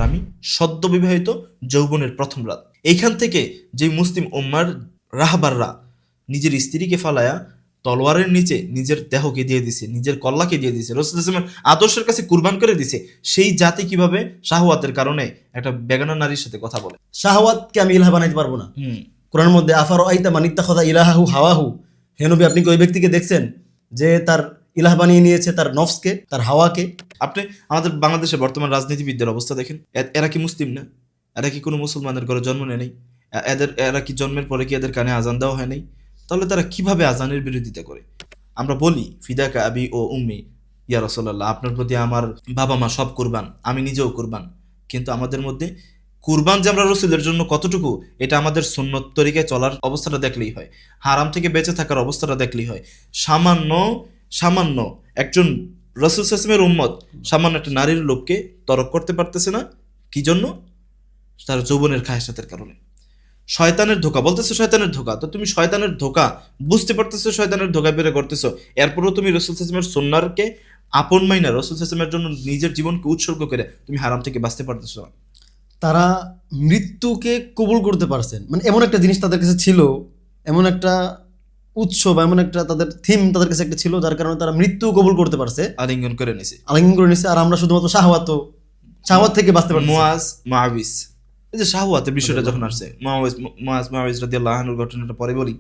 আমি সদ্য বিবাহিত যৌবনের প্রথম রাত। এইখান থেকে যে মুসলিম উম্মার রাহবাররা নিজের স্ত্রীকে ফালায়া তলোয়ারের নিচে নিজের দেহকে দিয়ে দিছে, নিজের কল্লাকে দিয়ে দিছে, রাসূলুল্লাহ সাল্লাল্লাহু আলাইহি ওয়াসাল্লামের আদর্শের কাছে কুরবান করে দিছে, সেই জাতি কিভাবে শাহওয়াতের কারণে একটা বেগানা নারীর সাথে কথা বলে? শাহওয়াতকে আমি ইলাহ বানাইতে পারবো না। কোরআনের মধ্যে আফার আইতা মানিত্তাখাযা ইলাহাহু হাওয়াহু, হে নবী আপনি কি ওই ব্যক্তিকে দেখছেন যে তার ইলাহ বানিয়ে নিয়েছে তার নফসকে, তার হাওয়াকে? আপনি আমাদের বাংলাদেশের বর্তমান রাজনীতিবিদদের অবস্থা দেখেন, এরা কি মুসলিম না? এরা কি কোনো মুসলমানের ঘরে জন্ম নেয় নাই? এরা কি জন্মের পরে কি এদের কানে আজান দেওয়া হয় নাই? তাহলে তারা কিভাবে আজানের বিরোধিতা করে? আমরা বলি ফিদাকা আবি ও উম্মি ইয়া রাসূলুল্লাহ, আপনার প্রতি আমার বাবা মা সব কুরবান, আমি নিজেও কুরবান। কিন্তু আমাদের মধ্যে কুরবান যে আমরা রসুলের জন্য কতটুকু, এটা আমাদের সুন্নত তরিকায় চলার অবস্থাটা দেখলেই হয়, হারাম থেকে বেঁচে থাকার অবস্থাটা দেখলেই হয়। সামান্য একজন রাসূল সাল্লাল্লাহু আলাইহি ওয়াসাল্লামের উম্মত সামান্য একটা নারীর লোককে তরক করতে পারতেছে না, কি জন্য? তার যৌবনের খায়সাতের কারণে। শয়তানের ধোকা, বলতেছে শয়তানের ধোকা, তো তুমি শয়তানের ধোকা বুঝতে পারতেছো, শয়তানের ধোকা বের করতেছো, এরপরও তুমি রাসূল সাল্লাল্লাহু আলাইহি ওয়াসাল্লামের সুন্নাহকে আপন মাইনা রাসূল সাল্লাল্লাহু আলাইহি ওয়াসাল্লামের জন্য নিজের জীবনকে উৎসর্গ করে তুমি হারাম থেকে বাঁচতে পারতেছো না। তারা মৃত্যুকে কবুল করতে পারছেন, মানে এমন একটা জিনিস তাদের কাছে ছিল, এমন একটা উৎস বা এমন একটা তাদের থিম তাদের কাছে একটা ছিল, যার কারণে তারা মৃত্যু কবুল করতে পারছে, আলিঙ্গন করে নিছে, আলিঙ্গন করে নিছে। আর আমরা শুধুমাত্র শাহওয়াত থেকে বাঁচতে পারছি। মুআজ মাআবিস, এই যে শাহওয়াতের বিষয়টা যখন আসছে, মুআজ রাদিয়াল্লাহু আনহুর ঘটনাটা পরে বলি।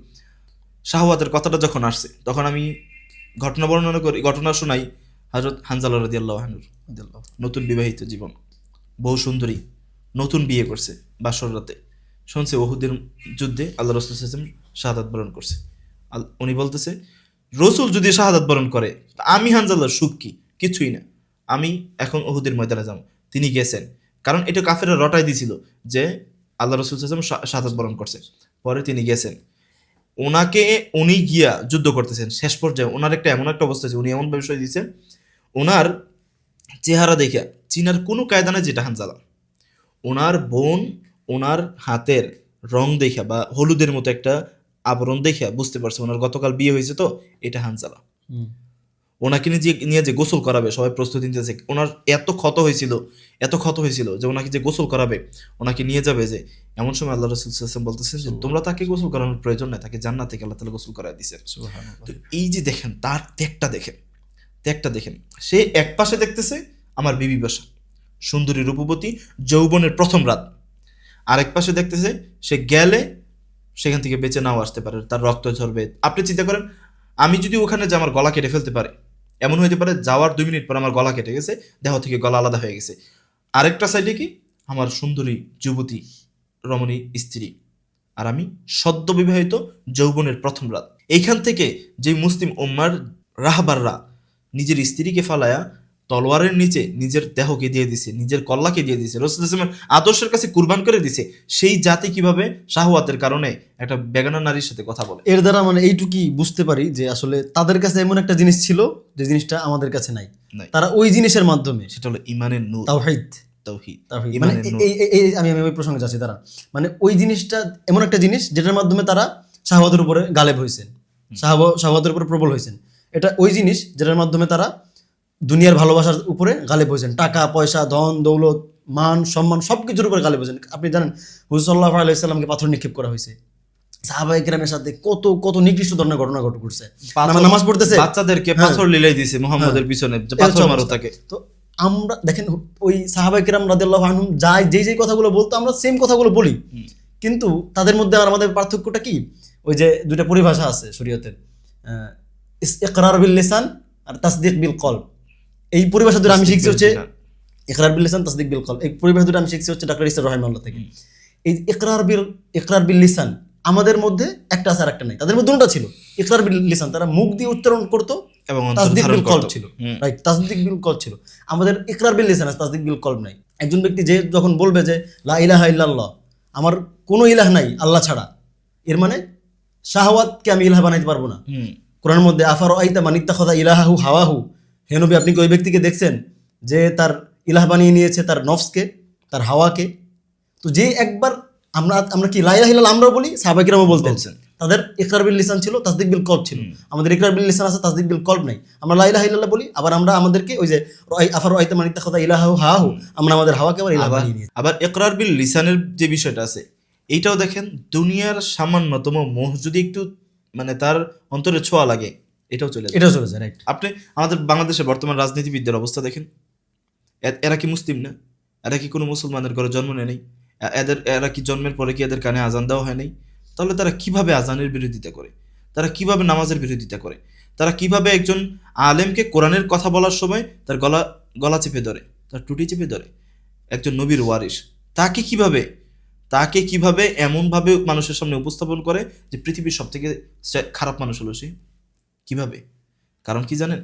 শাহওয়াতের কথাটা যখন আসছে তখন আমি ঘটনা বর্ণনা করি, ঘটনা শোনাই হযরত হানজালা রাদিয়াল্লাহু আনহুর। নতুন বিবাহিত জীবন, বহু সুন্দরী, নতুন বিয়ে করছে, বাসর রাতে শুনছে উহুদের যুদ্ধে আল্লাহ রাসূল সাল্লাল্লাহু আলাইহি ওয়াসাল্লাম শাহাদাত বরণ করছে। উনি বলতেছে রসুল যদি শাহাদাত বরণ করে আমি হানজালার সুখ কি? কিছুই না, আমি এখন উহুদের ময়দানে যাব। তিনি গেছেন, কারণ এটা কাফেররা রটাই দিছিল যে আল্লাহ রাসূল সাল্লাল্লাহু আলাইহি ওয়াসাল্লাম শাহাদাত বরণ করছে। পরে তিনি গেছেন, উনি গিয়া যুদ্ধ করতেছেন। শেষ পর্যায়ে ওনার এমন একটা অবস্থা আছে, উনি এমন বিষয় দিয়েছেন, ওনার চেহারা দেখে চিনার কোনো কায়দা নাই যেটা হানজালা। ওনার বোন ওনার হাতের রং দেখা বা হলুদের মতো একটা আবরণ দেখা বুঝতে পারছে ওনার গতকাল বিয়ে হয়েছে, তো এটা হানজালা। ওনাকে নিয়ে যে গোসল করাবে সবাই প্রস্তুতি নিতেছে। ওনার এত ক্ষত হয়েছিল যে ওনাকে যে গোসল করাবে, ওনাকে নিয়ে যাবে, যে এমন সময় আল্লাহ রাসূল সাল্লাল্লাহু আলাইহি ওয়াসাল্লাম বলতেছেন যে তোমরা তাকে গোসল করানোর প্রয়োজন নাই, তাকে জান্নাত থেকে আল্লাহ তাআলা গোসল করায় দিয়েছেন। তো এই যে দেখেন তার ত্যাগটা দেখেন, সে এক পাশে দেখতেছে আমার বিবি বাসা, সুন্দরী রূপবতী, যৌবনের প্রথম রাত, আরেক পাশে দেখতেছে সে গেলে সেখান থেকে বেঁচে নাও আসতে পারে, তার রক্ত ঝরবে। আপনি চিন্তা করেন, আমি যদি ওখানে যে আমার গলা কেটে ফেলতে পারে, এমন হইতে পারে যাওয়ার 2 মিনিট পর আমার গলা কেটে গেছে, দেহ থেকে গলা আলাদা হয়ে গেছে। আরেকটা সাইডে কি আমার সুন্দরী যুবতী রমণী স্ত্রী, আর আমি সদ্য বিবাহিত যৌবনের প্রথম রাত। এইখান থেকে যে মুসলিম উম্মার রাহবাররা নিজের স্ত্রীকে ফালায়া তলোয়ারের নিচে নিজের দেহকে দিয়ে দিছে, নিজের কল্লাকে দিয়ে দিছে, রাসূলুল্লাহ সাল্লাল্লাহু আলাইহি ওয়াসাল্লামের আদর্শের কাছে কুরবান করে দিছে, সেই জাতি কিভাবে শাহওয়াতের কারণে একটা বেগানা নারীর সাথে কথা বলে? এর দ্বারা মানে এইটুকুই বুঝতে পারি যে আসলে তাদের কাছে এমন একটা জিনিস ছিল যে জিনিসটা আমাদের কাছে নাই। তারা ওই জিনিসের মাধ্যমে, সেটা হলো ঈমানের নূর, তাওহীদ। মানে ঈমানের নূর। আমি ওই প্রসঙ্গে যাচ্ছি। তারা মানে ওই জিনিসটা এমন একটা জিনিস যেটার মাধ্যমে তারা শাহওয়াতের উপরে গালেব হয়েছেন, শাহওয়াতের উপরে প্রবল হয়েছেন। এটা ওই জিনিস যেটার মাধ্যমে তারা দুনিয়ার ভালোবাসার উপরে গালেব হয়েছেন, টাকা পয়সা ধন দৌলত মান সম্মান সবকিছুর উপরে গালেব হয়েছেন। আপনি জানেন হুজুর সাল্লাল্লাহু আলাইহি ওয়াসাল্লামকে পাথর নিক্ষেপ করা হয়েছে, সাহাবায়ে কেরামের সাথে কত কত নিকৃষ্ট ধরনের ঘটনা ঘটছে। নামাজ পড়তেছে বাচ্চাদেরকে পাথর লিলাই দিয়েছে মুহাম্মদের পিছনে, পাথর মারো তাকে। তো আমরা দেখেন ওই সাহাবায়ে কেরাম রাদিয়াল্লাহু আনহুম যেই কথাগুলো বলতো আমরা সেম কথাগুলো বলি, কিন্তু তাদের মধ্যে আর আমাদের পার্থক্যটা কি? ওই যে দুইটা পরিভাষা আছে শরীয়তের, ইকরার বিল লিসান আর তাসদীক বিল কলব। এই পরিভাষা দুটো আমি শিখছি হচ্ছে ইকরার বিল লিসান তাসদীক বিল কলব। এই পরিভাষা দুটো আমি শিখছি হচ্ছে ডাক্তার ইসা রাহিমাহুল্লাহ থেকে। এই ইকরার বিল লিসান আমাদের মধ্যে একটা আছে আর একটা নাই, তাদের মধ্যে দুটোটা ছিল। ইকরার বিল লিসান তারা মুখ দিয়ে উচ্চারণ করতো এবং তাসদীক বিল কলব ছিল, রাইট, তাসদীক বিল কলব ছিল। আমাদের ইকরার বিল লিসান আছে, তাসদীক বিল কলব নাই। একজন ব্যক্তি যে যখন বলবে যে লা ইলাহা ইল্লাল্লাহ, আমার কোনো ইলাহ নাই আল্লাহ ছাড়া, এর মানে শাহওয়াতকে আমি ইলাহ বানাইতে পারবো না। কোরআনের মধ্যে আফার আইতা মানিত্তাখাযা ইলাহাহু হাওয়াহু, হে নবী আপনি কি ওই ব্যক্তিকে দেখছেন যে তার ইলাহ বানিয়ে নিয়েছে তার নফসকে, তার হাওয়াকে? তো যে একবার আমরা কি লা ইলাহা ইল্লাল্লাহ আমরাও বলি, সাহাবায়ে কেরামও বলতেন, তাদের ইকরার বিল লিসান ছিল, তাসদিক বিল কলব ছিল। আমাদের ইকরার বিল লিসান আছে, তাসদিক বিল কলব নাই। আমরা লা ইলাহা ইল্লাল্লাহ বলি, আবার আমরা আমাদেরকে ওই যে আফার রাআইতা মান ইত্তাখাযা ইলাহাহু হাওয়াহু, আমরা আমাদের হাওয়াকে আবার ইলাহ বানিয়ে নিয়েছি। আবার ইকরার বিল লিসানের যে বিষয়টা আছে, এইটাও দেখেন, দুনিয়ার সামান্যতম মোহ যদি একটু মানে তার অন্তরে ছোঁয়া লাগে, এটাও চলে যায়। এটাও চলে যায়, রাইট। আপনি আমাদের বাংলাদেশের বর্তমান রাজনীতিবিদদের অবস্থা দেখেন, এরা কি মুসলিম না? এরা কি কোনো মুসলমানের ঘরে জন্ম নেয় নাই? এরা কি জন্মের পরে কি এদের কানে আজান দেওয়া হয় নাই? তাহলে তারা কিভাবে আজানের বিরোধিতা করে? তারা কিভাবে নামাজের বিরোধিতা করে? তারা কিভাবে একজন আলেমকে কোরআনের কথা বলার সময় তার গলা চেপে ধরে, তার টুটি চেপে ধরে? একজন নবীর ওয়ারিস, তাকে কিভাবে এমনভাবে মানুষের সামনে উপস্থাপন করে যে পৃথিবীর সব থেকে খারাপ মানুষ হলো সে? কিভাবে? কারণ কি জানেন?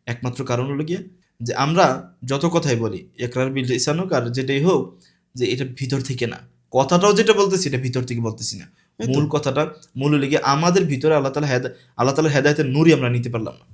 একমাত্র কারণ হলো গিয়ে যে আমরা যত কথাই বলি, একরার বিল লিসান হোক আর যেটাই হোক, যে এটা ভিতর থেকে না। কথাটাও যেটা বলতেছি এটা ভিতর থেকে বলতেছি না। মূল কথাটা, মূল হলো গিয়ে আমাদের ভিতরে আল্লাহ তাআলার হেদায়েতের নূরই আমরা নিতে পারলাম না।